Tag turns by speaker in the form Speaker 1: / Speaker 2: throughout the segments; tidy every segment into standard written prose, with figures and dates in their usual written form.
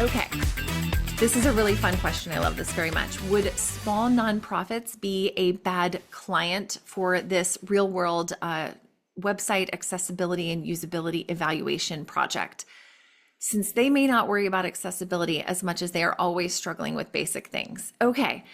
Speaker 1: Okay, this is a really fun question. I love this very much. Would small nonprofits be a bad client for this real world website accessibility and usability evaluation project? Since they may not worry about accessibility as much as they are always struggling with basic things. Okay,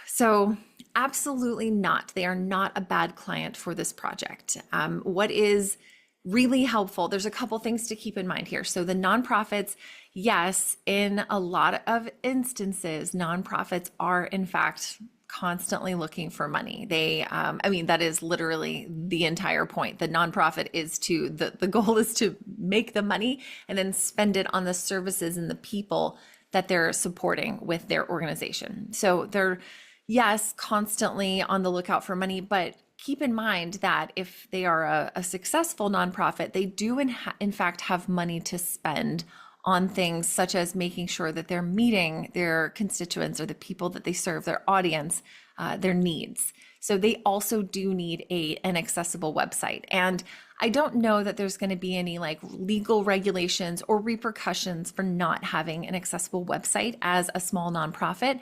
Speaker 1: so absolutely not. They are not a bad client for this project. What is really helpful, there's a couple things to keep in mind here. So the nonprofits, yes, in a lot of instances, nonprofits are in fact constantly looking for money. That is literally the entire point. The nonprofit is the goal is to make the money and then spend it on the services and the people that they're supporting with their organization. So they're, yes, constantly on the lookout for money, but keep in mind that if they are a successful nonprofit, they do in fact have money to spend on things such as making sure that they're meeting their constituents or the people that they serve, their audience, their needs. So they also do need an accessible website. And I don't know that there's going to be any like legal regulations or repercussions for not having an accessible website as a small nonprofit.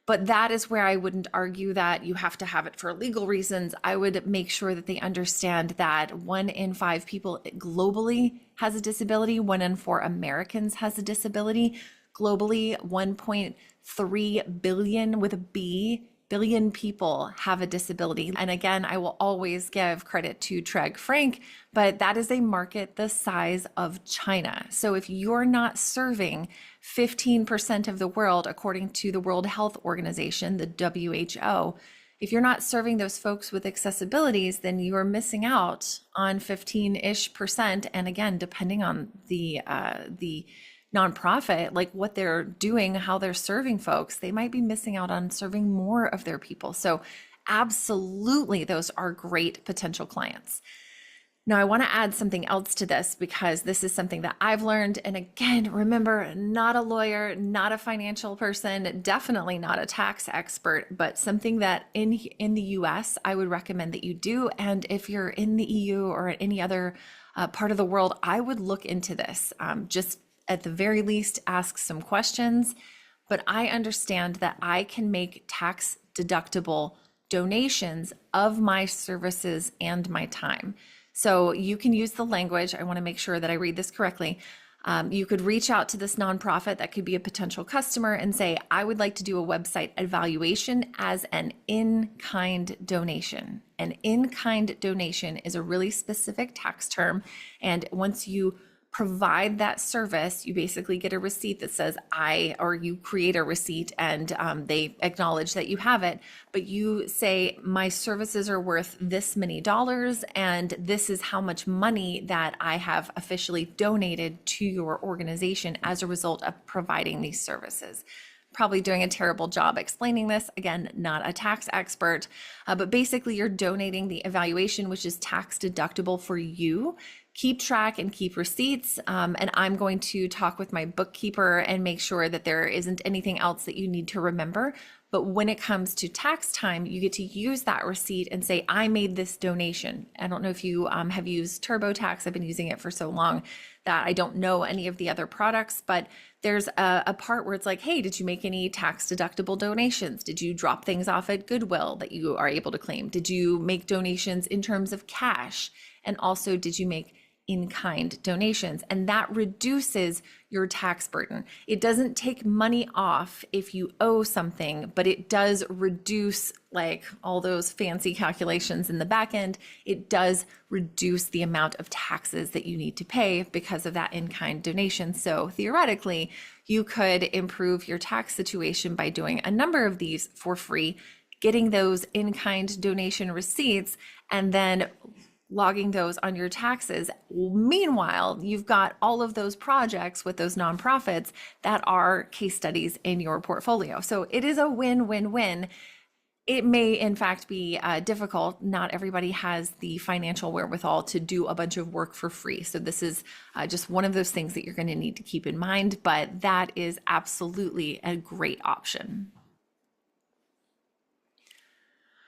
Speaker 1: But that is where I wouldn't argue that you have to have it for legal reasons. I would make sure that they understand that 1 in 5 people globally has a disability, 1 in 4 Americans has a disability. Globally, 1.3 billion with a B billion people have a disability. And again, I will always give credit to Treg Frank, but that is a market the size of China. So if you're not serving 15% of the world, according to the World Health Organization, the WHO, if you're not serving those folks with accessibilities, then you are missing out on 15-ish%. And again, depending on the nonprofit, like what they're doing, how they're serving folks, they might be missing out on serving more of their people. So absolutely, those are great potential clients. Now, I want to add something else to this because this is something that I've learned. And again, remember, not a lawyer, not a financial person, definitely not a tax expert, but something that in the US, I would recommend that you do. And if you're in the EU or any other part of the world, I would look into this. Just at the very least, ask some questions. But I understand that I can make tax deductible donations of my services and my time. So you can use the language. I want to make sure that I read this correctly. You could reach out to this nonprofit that could be a potential customer and say, I would like to do a website evaluation as an in-kind donation. An in-kind donation is a really specific tax term. And once you provide that service, you basically get a receipt that says you create a receipt and they acknowledge that you have it, but you say, my services are worth this many dollars and this is how much money that I have officially donated to your organization as a result of providing these services. Probably doing a terrible job explaining this. Again, not a tax expert, but basically you're donating the evaluation, which is tax deductible for you. Keep track and keep receipts. And I'm going to talk with my bookkeeper and make sure that there isn't anything else that you need to remember. But when it comes to tax time, you get to use that receipt and say, I made this donation. I don't know if you have used TurboTax. I've been using it for so long that I don't know any of the other products, but there's a part where it's like, hey, did you make any tax deductible donations? Did you drop things off at Goodwill that you are able to claim? Did you make donations in terms of cash? And also, did you make in-kind donations? And that reduces your tax burden. It doesn't take money off if you owe something, but it does reduce, like all those fancy calculations in the back end, it does reduce the amount of taxes that you need to pay because of that in-kind donation. So theoretically, you could improve your tax situation by doing a number of these for free, getting those in-kind donation receipts, and then logging those on your taxes. Meanwhile, you've got all of those projects with those nonprofits that are case studies in your portfolio. So it is a win-win-win. It may in fact be difficult. Not everybody has the financial wherewithal to do a bunch of work for free. So this is just one of those things that you're going to need to keep in mind, but that is absolutely a great option.